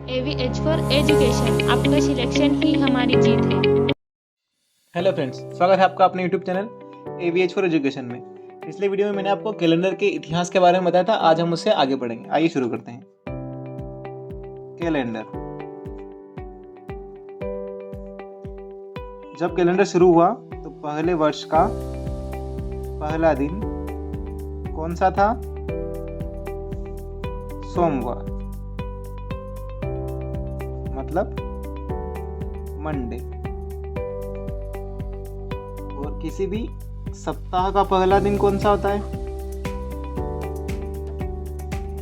AVH for education, आपका selection ही हमारी जीत है। हेलो फ्रेंड्स, स्वागत है आपका अपने YouTube channel AVH for education में। पिछले वीडियो में मैंने आपको कैलेंडर के इतिहास के बारे में बताया था। आज हम उससे आगे बढ़ेंगे। आइए शुरू करते हैं। कैलेंडर। जब कैलेंडर शुरू हुआ तो पहले वर्ष का पहला दिन कौन सा था? सोमवार, मतलब मंडे। और किसी भी सप्ताह का पहला दिन कौन सा होता है?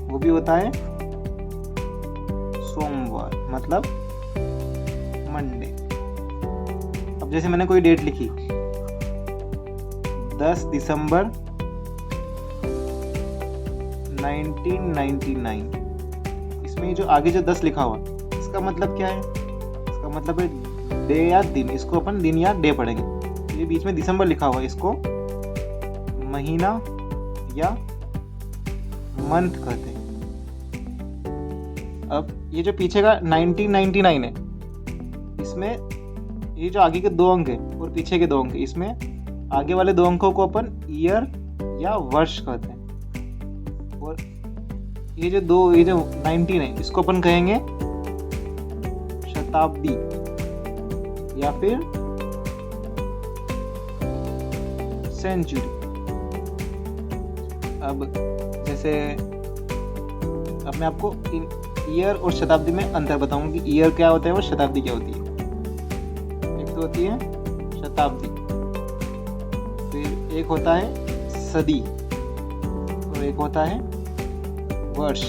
वो भी होता है सोमवार, मतलब मंडे। अब जैसे मैंने कोई डेट लिखी 10 दिसंबर 1999, इसमें जो आगे जो 10 लिखा हुआ इसका मतलब क्या है? इसका मतलब है डे या दिन। इसको अपन दिन या डे पढ़ेंगे। ये बीच में दिसंबर लिखा हुआ है, इसको महीना या मंथ कहते हैं। अब ये जो पीछे का 1999 है, इसमें ये जो आगे के 2 अंक है और पीछे के 2 अंक है, इसमें आगे वाले 2 अंकों को अपन ईयर या वर्ष कहते हैं। और ये जो 19 है, इसको अपन कहेंगे शताब्दी या फिर सेंचुरी। अब जैसे अब मैं आपको इन ईयर और शताब्दी में अंतर बताऊंगा कि ईयर क्या होता है और शताब्दी क्या होती है। एक तो होती है शताब्दी, फिर एक होता है सदी और एक होता है वर्ष।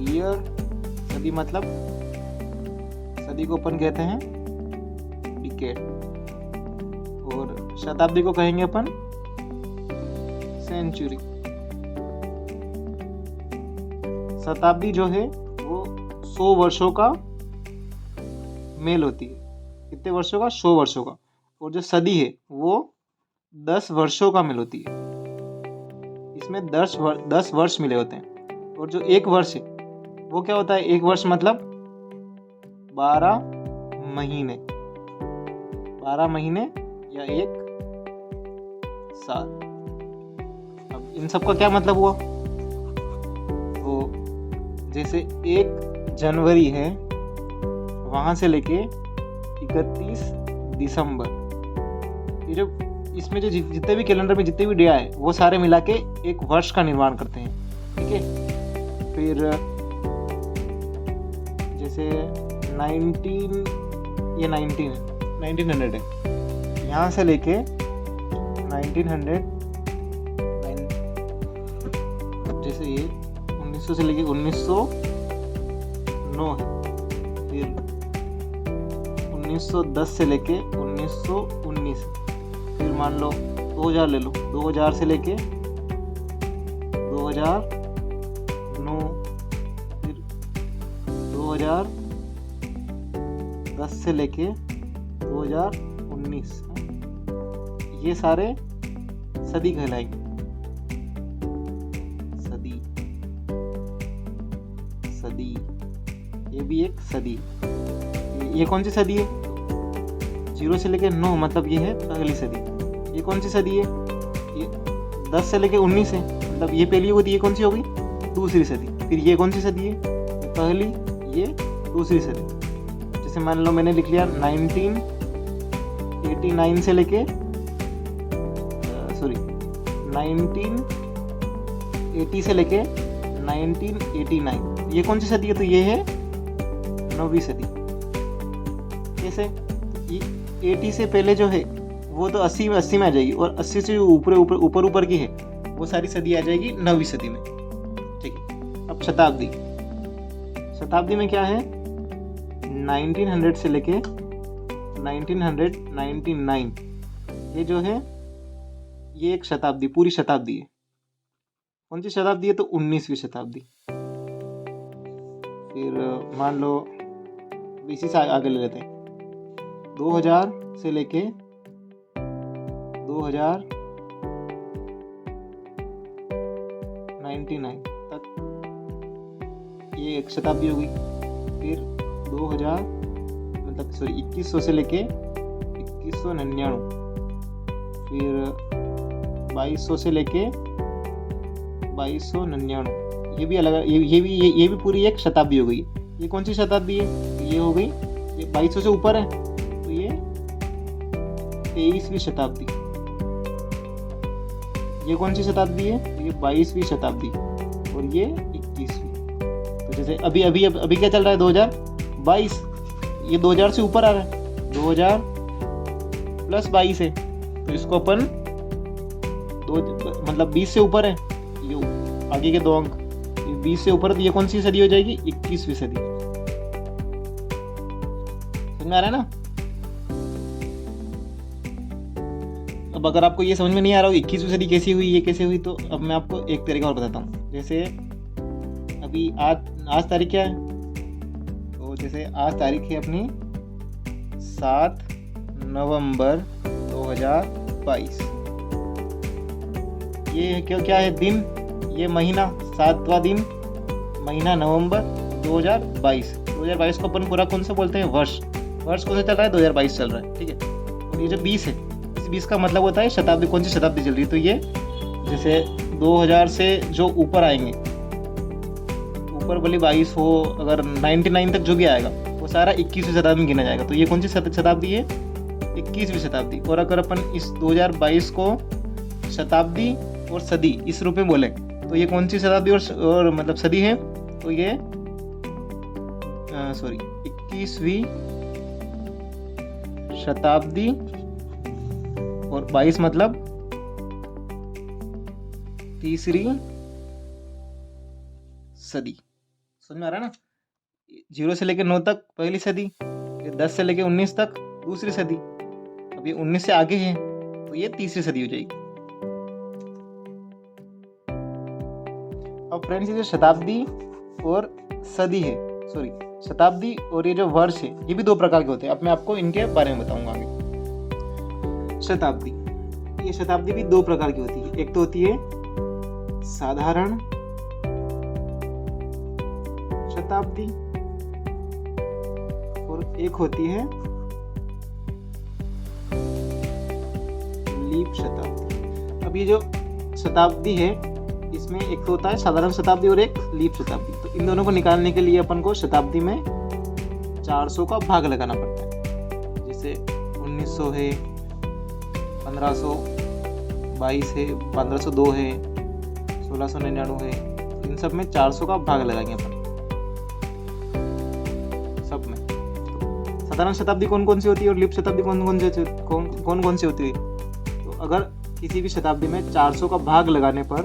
ईयर, सदी मतलब सदी को अपन कहते हैं डिकेड, और शताब्दी को कहेंगे अपन सेंचुरी। शताब्दी जो है वो 100 वर्षों का मेल होती है। कितने वर्षों का? 100 वर्षों का। और जो सदी है वो 10 वर्षों का मेल होती है। इसमें 10 वर्ष मिले होते हैं। और जो एक वर्ष है वो क्या होता है? एक वर्ष मतलब 12 महीने, 12 महीने या एक साल। अब इन सब का क्या मतलब हुआ? तो जैसे 1 जनवरी है, वहां से लेके 31 दिसंबर, ये जो इसमें जो जितने भी कैलेंडर में जितने भी डे आए वो सारे मिला के एक वर्ष का निर्माण करते हैं। ठीक है। फिर जैसे 1900 है, यहाँ से लेके 1900, जैसे ये 1900 से लेके 1909 है। फिर 1910 से लेके 1919 है। फिर मान लो 2000 ले लो, 2000 से लेके 2009, फिर 2010 से लेके 2019, ये सारे सदी कहलाएंगे। सदी, सदी, ये भी एक सदी। ये कौन सी सदी है? 0 से लेके 9, मतलब ये है पहली सदी। ये कौन सी सदी है? ये 10 से लेके 19 है, मतलब ये पहली होगी। ये कौन सी होगी? दूसरी सदी। फिर ये कौन सी सदी है? ये पहली, ये दूसरी सदी। जैसे मान लो मैंने लिख लिया 1989 से लेके 1980 से लेके 1989, ये कौन सी सदी है? तो ये है 9वीं सदी। कैसे? 80 से पहले जो है वो तो 80 में आ जाएगी, और 80 से ऊपर की है वो सारी सदी आ जाएगी 9वीं सदी में। ठीक है। अब शताब्दी। शताब्दी में क्या है? 1900 से लेके 1999, ये जो है ये एक शताब्दी, पूरी शताब्दी है। कौन सी शताब्दी है? तो 19वीं शताब्दी। फिर मान लो इसी से आगे ले लेते हैं, 2000 से लेके 2099 तक ये एक शताब्दी हो गई। फिर 2000 मतलब 2100 से लेके 2199, फिर 2200 से लेके 2299, ये भी अलग, ये भी पूरी एक शताब्दी हो गई। ये कौन सी शताब्दी है? ये हो गई, ये 2200 से ऊपर है तो ये 23वीं शताब्दी। ये कौन सी शताब्दी है? तो ये 22वीं शताब्दी और ये 21वीं। तो जैसे अभी अभी अभी क्या चल रहा है? 2022, ये 2000 से ऊपर आ रहा है, 2000 प्लस 22 है तो इसको अपन मतलब 20 से ऊपर है, ये आगे के 2 अंक, ये 20 से ऊपर है तो ये कौन सी सदी हो जाएगी? 21वीं सदी। समझ में आ रहा है ना? अब अगर आपको ये समझ में नहीं आ रहा हो 21वीं सदी कैसी हुई, ये कैसे हुई, तो अब मैं आपको एक तरीका और बताता हूँ। जैसे अभी आज तारीख क्या है? तो जैसे आज तारीख है अपनी 7 नवंबर 2022। ये क्या है दिन? ये महीना, 7वां दिन, महीना नवंबर 2022। 2022 को अपन पूरा कौन सा बोलते हैं? वर्ष। वर्ष कौन सा चल रहा है? 2022 चल रहा है, ठीक है। और ये जो 20 है, इस 20 का मतलब होता है शताब्दी। कौन सी शताब्दी चल रही है? तो ये जैसे 2000 से जो ऊपर आएंगे, ऊपर भले 22 हो, अगर 99 तक जो भी आएगा वो सारा 21वीं शताब्दी में गिना जाएगा। तो ये कौन सी शताब्दी है? 21वीं शताब्दी। और अगर अपन इस 2022 को शताब्दी और सदी इस रूप में बोले तो ये कौन सी शताब्दी और मतलब सदी है? तो ये 21वीं शताब्दी और 22 मतलब तीसरी सदी। समझ में आ रहा है ना? 0 से लेकर 9 तक पहली सदी, फिर 10 से लेकर 19 तक दूसरी सदी, अब ये 19 से आगे है तो ये तीसरी सदी हो जाएगी। अब फ्रेंड्स, ये जो शताब्दी और सदी है, शताब्दी और ये जो वर्ष है, ये भी 2 प्रकार के होते हैं। अब मैं आपको इनके बारे में बताऊंगा आगे। शताब्दी, ये शताब्दी भी 2 प्रकार की होती है। एक तो होती है साधारण शताब्दी और एक होती है लीप शताब्दी। अब ये जो शताब्दी है, इसमें एक तो होता है साधारण शताब्दी और एक लीप शताब्दी। तो इन दोनों को निकालने के लिए अपन को शताब्दी में 400 का भाग लगाना पड़ता है। जैसे 1900 है, 1522 है, 1502 है, 1699 है, इन सब में 400 का भाग लगाएंगे अपन सब में। तो साधारण शताब्दी कौन कौन सी होती है और लीप शताब्दी कौन कौन सी होती है? तो अगर किसी भी शताब्दी में 400 का भाग लगाने पर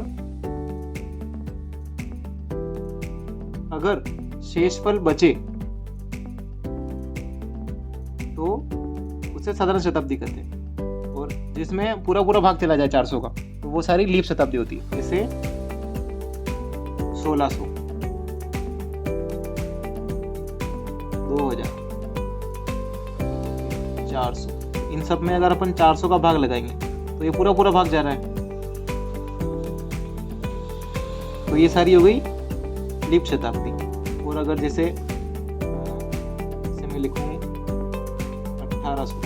अगर शेषफल बचे तो उसे साधारण शताब्दी कहते हैं। और जिसमें पूरा भाग चला जाए 400 का तो वो सारी लीप शताब्दी होती है। जैसे 1600, 2000, 400, इन सब में अगर अपन 400 का भाग लगाएंगे तो ये पूरा भाग जा रहा है। तो ये सारी हो गई लीप शताब्दी। और अगर जैसे मैं लिखूं 1800,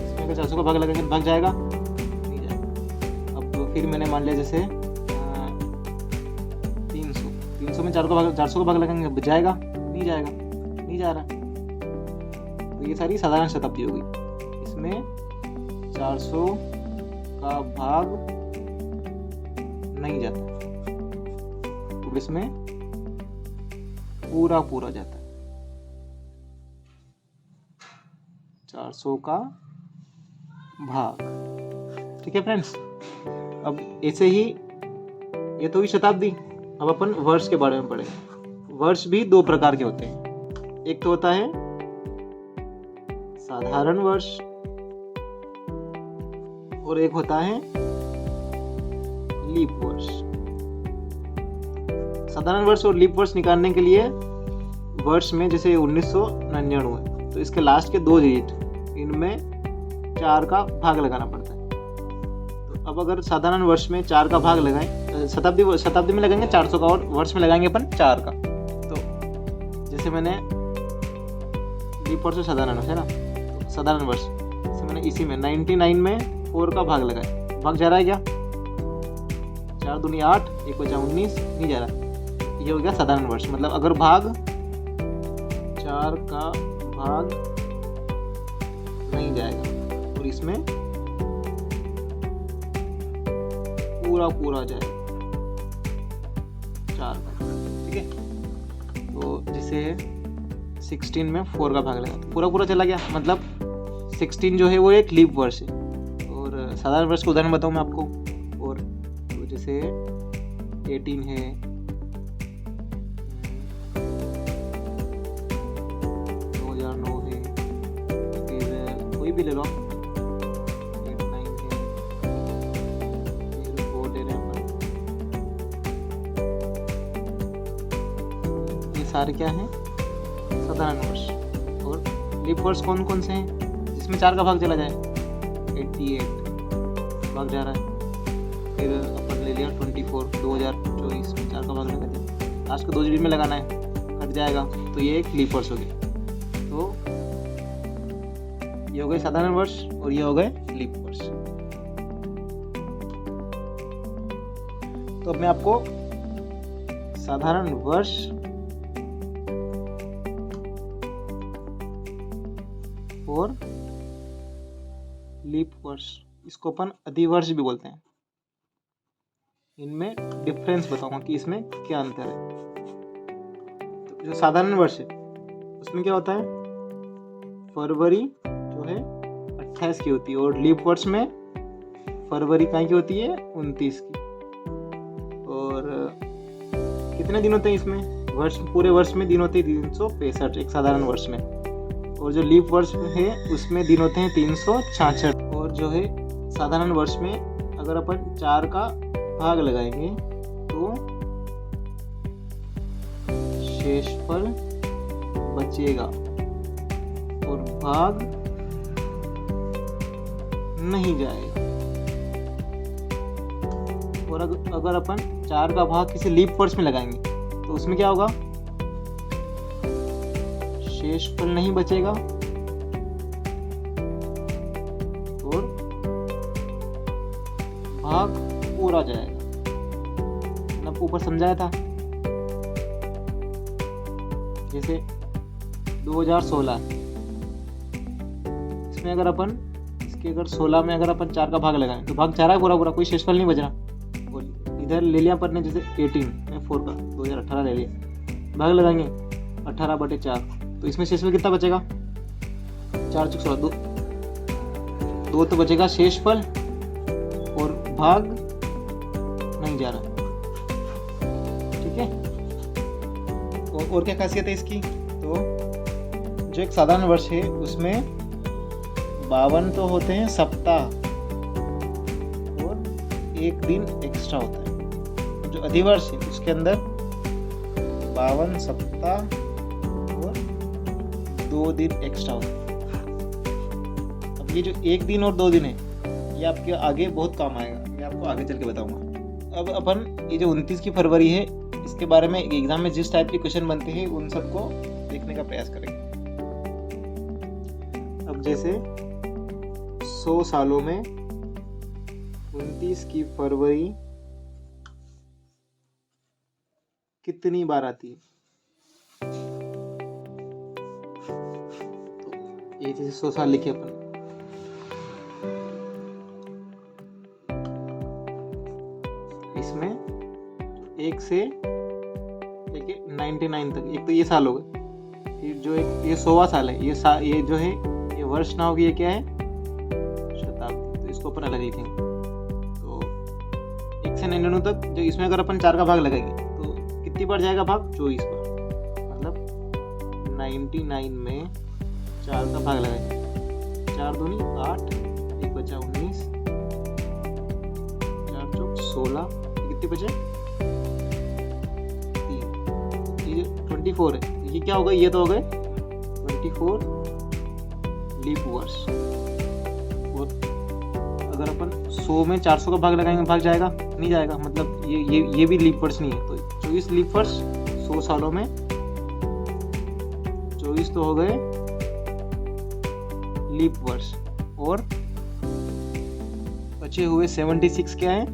इसमें अगर 400 का भाग लगाएंगे तो भाग जाएगा? नहीं जाएगा। अब फिर मैंने मान लिया जैसे 300 में 400 का भाग लगाएंगे जाएगा? नहीं जाएगा, नहीं जा रहा। तो ये सारी साधारण शताब्दी हो गई। इसमें 400 का भाग नहीं जाता, तो इसमें पूरा जाता है 400 का भाग। ठीक है फ्रेंड्स। अब ऐसे ही ये तो हुई शताब्दी। अब अपन वर्ष के बारे में पढ़े। वर्ष भी 2 प्रकार के होते हैं। एक तो होता है साधारण वर्ष और एक होता है लीप वर्ष। साधारण वर्ष और लीप वर्ष निकालने के लिए वर्ष में जैसे 1999 है तो इसके लास्ट के 2 डिजिट, इनमें 4 का भाग लगाना पड़ता है। तो अब अगर साधारण वर्ष में 4 का भाग लगाएं, शताब्दी में लगाएंगे 400 का और वर्ष में लगाएंगे अपन 4 का, जैसे मैंने लीप वर्ष और साधारण वर्ष है ना, तो साधारण वर्ष जैसे मैंने इसी में 99 में 4 का भाग लगाया, भाग जा रहा है क्या? 4 दूनी 8, 1 बचा 19, नहीं जा रहा। ये हो गया साधारण वर्ष। मतलब अगर भाग 4 का भाग नहीं जाएगा और इसमें पूरा जाएगा 4 का, ठीक है। तो जैसे 16 में 4 का भाग लगा तो पूरा चला गया, मतलब 16 जो है वो एक लीप वर्ष है। और साधारण वर्ष का उदाहरण बताऊँ मैं आपको, और तो जैसे 18 है, 2009 है, फिर कोई भी ले लो, 8, 9 है, फिर 4 ले रहे हैं अपन। ये सारे क्या हैं? साधारण वर्ष। और लीप वर्ष कौन कौन से हैं? जिसमें 4 का भाग चला जाए, 88 भाग जा रहा है। फिर अपन ले लिया 24, 2024 में 4 का भाग लगा दिया, लास्ट को 2 डिजिट में लगाना है, कट जाएगा, तो ये एक लीप वर्ष हो गया। तो ये हो गए साधारण वर्ष और ये हो गए लीप वर्ष। तो अब मैं आपको साधारण वर्ष और लीप वर्ष, इसको अपन अधिवर्ष भी बोलते हैं, इनमें डिफरेंस बताऊंगा कि इसमें क्या अंतर है। तो जो साधारण वर्ष है उसमें क्या होता है? फरवरी जो है 28 की होती है, और लीप वर्ष में फरवरी कहाँ की होती है? 29 की। और कितने दिन होते हैं इसमें? वर्ष, पूरे वर्ष में दिन होते हैं 365 एक साधारण वर्ष में, और जो लीप वर्ष है उसमें दिन होते हैं 366। और जो है साधारण वर्ष में अगर अपन 4 का भाग लगाएंगे तो शेषफल बचेगा और भाग नहीं जाएगा। और अगर अपन 4 का भाग किसी लीप वर्ष में लगाएंगे तो उसमें क्या होगा? शेषफल नहीं बचेगा और भाग पूरा जाएगा। मैंने आपको ऊपर समझाया था, जैसे 2016 इसमें अगर अपन इसके अगर 16 में अगर अपन 4 का भाग लगाएं तो भाग जा रहा है पूरा, कोई शेषफल नहीं बच रहा। और इधर ले लिया अपन ने जैसे 18 में 4 का 2018 ले लिया, भाग लगाएंगे 18/4, तो इसमें शेषफल कितना बचेगा? 4 × 16, 2 तो बचेगा शेषफल और भाग नहीं जा रहा, ठीक है। और क्या खासियत है इसकी? तो जो एक साधारण वर्ष है उसमें 52 तो होते हैं सप्ताह और 1 दिन एक्स्ट्रा होता है। जो अधिवर्ष है उसके अंदर 52 सप्ताह और 2 दिन एक्स्ट्रा होता है। अब ये जो 1 दिन और 2 दिन है ये आपके आगे बहुत काम आएगा, मैं आपको आगे चल के बताऊंगा। अब अपन ये जो 29 की फरवरी है इसके बारे में एग्जाम में जिस टाइप के क्वेश्चन बनते हैं उन सबको देखने का प्रयास करेंगे। अब जैसे 100 सालों में 29 की फरवरी कितनी बार आती है? तो ये जैसे 100 साल लिखे अपन, इसमें 1 से लेके 99 तक, एक तो ये साल हो गए, फिर जो एक ये 100वां साल है, ये जो है ये वर्ष ना होगी, ये क्या है? शताब्दी। तो इसको अपन अलग लिखेंगे। तो 1 से 99 तक जो इसमें अगर अपन 4 का भाग लगाएंगे तो कितनी बार जाएगा भाग? 24 बार। मतलब 99 में 4 का भाग लगाएंगे, 4 दूनी 8, 1 बचा 19, 4 चौक 16, कितने बचे? 3। ये 24 है, ये क्या होगा? ये तो हो गए 24 लीप वर्ष। और अगर अपन 100 में 400 का भाग लगाएंगे, भाग जाएगा? नहीं जाएगा। मतलब ये भी लीप वर्ष नहीं है। तो 24 लीप वर्ष 100 सालों में 24 तो हो गए लीप वर्ष, और बचे हुए 76 क्या है?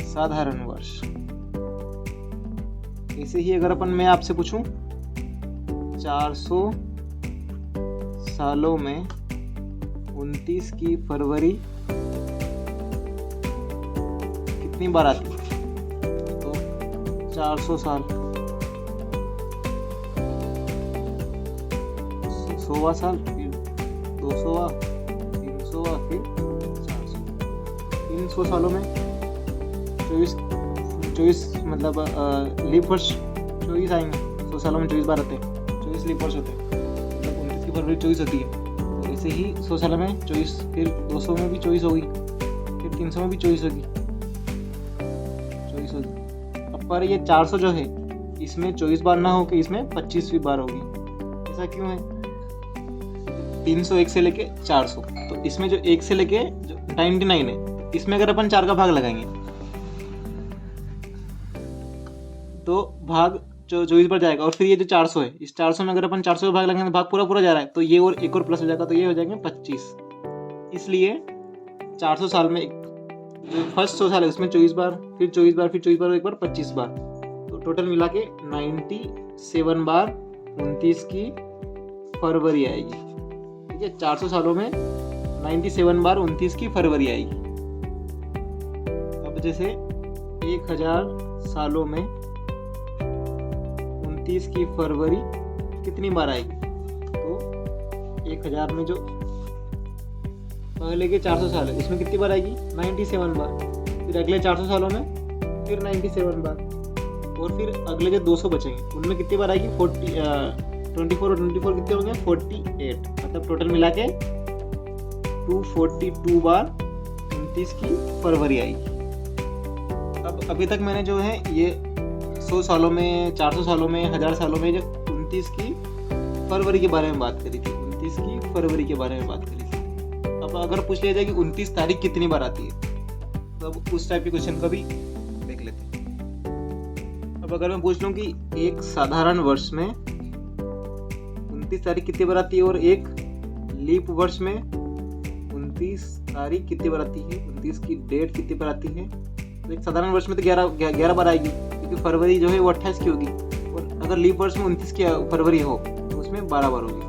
साधारण वर्ष। ऐसे ही अगर मैं आपसे पूछूं 400 सालों में 29 की फरवरी कितनी बार आती है? तो 400 साल, 100वां साल, फिर 200वां, 300वां, फिर 400। 300 सालों में 24 मतलब लीप वर्ष 24 आएंगे। 100 सालों में 24 बार आते हैं, 24 लीप वर्ष होते हैं, मतलब 29 की फरवरी 24 होती है। तो ऐसे ही 100 सालों में 24, फिर 200 में भी 24 होगी, फिर 300 में भी 24 होगी, 24 होगी। अब पर ये 400 जो है इसमें 24 बार ना हो कि इसमें 25वीं बार होगी। ऐसा क्यों है? 301 से लेके 400, तो इसमें जो 1 से लेके जो 99 है, इसमें अगर अपन 4 का भाग लगाएंगे तो भाग 24 पर जाएगा, और फिर ये जो 400 है, इस 400 में अगर अपन 400 का भाग लगाएंगे तो भाग पूरा पूरा जा रहा है, तो ये और एक और प्लस हो जाएगा, तो ये हो जाएंगे 25। इसलिए 400 साल में जो फर्स्ट 100 साल है उसमें 24 बार, फिर 24 बार, फिर 24 बार, एक बार 25 बार, तो टोटल मिला के 97 बार 29 की फरवरी आएगी। ठीक है, 400 सालों में 97 बार 29 की फरवरी आएगी। अब जैसे 1000 सालों में 29 की फरवरी कितनी बार आएगी? तो 1000 में जो पहले के 400 साल है उसमें कितनी बार आएगी? 97 बार। फिर अगले 400 सालों में फिर 97 बार, और फिर अगले जो 200 बचेंगे उनमें कितनी बार आएगी? 24 और 24 कितने होंगे? 48। मतलब टोटल मिला के 242 बार 29 की फरवरी आएगी। अब अभी तक मैंने जो है ये 100 सालों में, 400 सालों में, 1000 सालों में जो 29 की फरवरी के बारे में बात करी थी, 29 की फरवरी के बारे में बात करी थी। अब अगर पूछ लिया जाए कि 29 तारीख कितनी बार आती है, तो अब उस टाइप के क्वेश्चन को भी देख लेते हैं। अब अगर मैं पूछ लूँ कि एक साधारण वर्ष में 29 तारीख कितनी बार आती है, और एक लीप वर्ष में 29 तारीख कितनी बार आती है, 29 की डेट कितनी बार आती है, तो एक साधारण वर्ष में तो 11 बार आएगी, क्योंकि फरवरी जो है वो 28 की होगी, और अगर लीप वर्ष में 29 की फरवरी हो तो उसमें 12 बार होगी।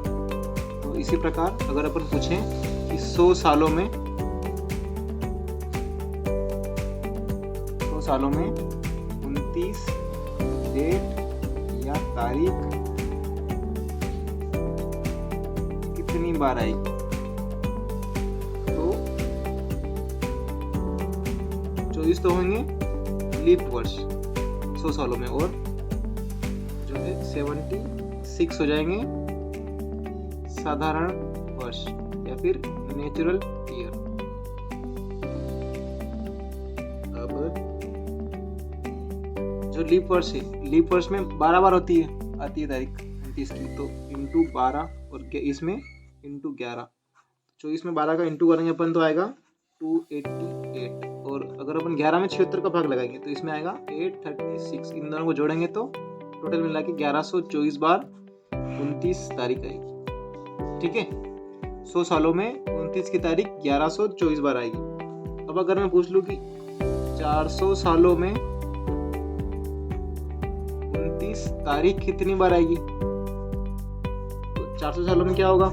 तो इसी प्रकार अगर अपन पूछें कि 100 सालों में 29 डेट या तारीख कितनी बार आएगी, तो 24 तो होंगे लीप वर्ष 100 सालों में, और जो है 76 हो जाएंगे साधारण वर्ष या फिर नेचुरल ईयर। अब जो लीप वर्ष है, लीप वर्ष में 12 बार आती है तारीख 29 की, तो इंटू 12 और इसमें इंटू 11, 24 में 12 का इंटू करेंगे अपन तो आएगा 288, और अगर अपन 11 में 76 का भाग लगाएंगे तो इसमें आएगा 836। इन दोनों को जोड़ेंगे तो टोटल मिला के 1124 बार 29 तारीख आएगी। ठीक है, 100 सालों में 29 की तारीख 1124 बार आएगी। अब अगर मैं पूछ लूँ कि 400 सालों में 29 तारीख कितनी बार आएगी, तो 400 सालों में क्या होगा?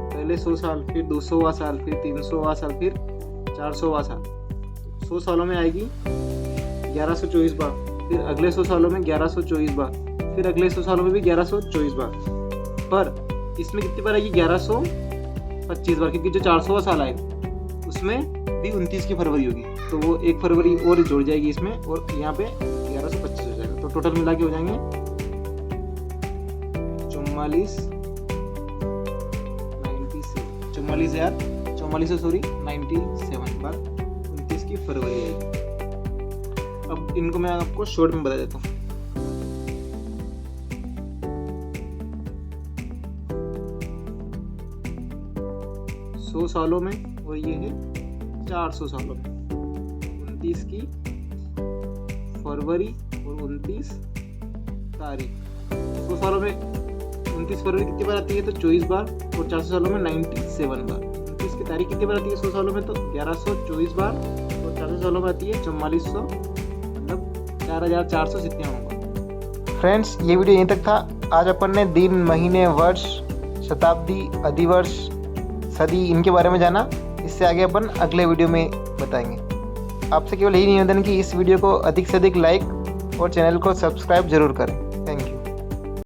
पहले 100 साल, फिर 200वां साल, फिर 300वां साल, फिर 400वां साल। 100 सालों में आएगी 1124 बार, फिर अगले 100 सालों में 1124 बार, फिर अगले 100 सालों में भी 1124 बार, पर इसमें कितनी बार आएगी? 1125 बार, क्योंकि जो 400वां साल आएगा उसमें भी 29 की फरवरी होगी, तो वो एक फरवरी और जुड़ जाएगी इसमें, और यहाँ पे 1125 हो जाएगा, तो टोटल मिला के हो जाएंगे 97 बार 29 की फरवरी आएगी। अब इनको मैं आपको शॉर्ट में बता देता हूँ। सौ सालों में, और ये है 400 सालों में 29 की फरवरी और 29 तारीख। 100 सालों में 29 फरवरी कितनी बार आती है? तो 24 बार। और 400 सालों में 97 बार। 29 की तारीख कितनी बार आती है 100 सालों में? तो 1124 बार। और 400 सालों में आती है 4400, मतलब 4497 बार। फ्रेंड्स, ये वीडियो यहीं तक था। आज अपन ने दिन, महीने, वर्ष, शताब्दी, अधिवर्ष, सदी, इनके बारे में जाना। इससे आगे अपन अगले वीडियो में बताएंगे। आपसे केवल यही निवेदन कि इस वीडियो को अधिक से अधिक लाइक और चैनल को सब्सक्राइब जरूर करें।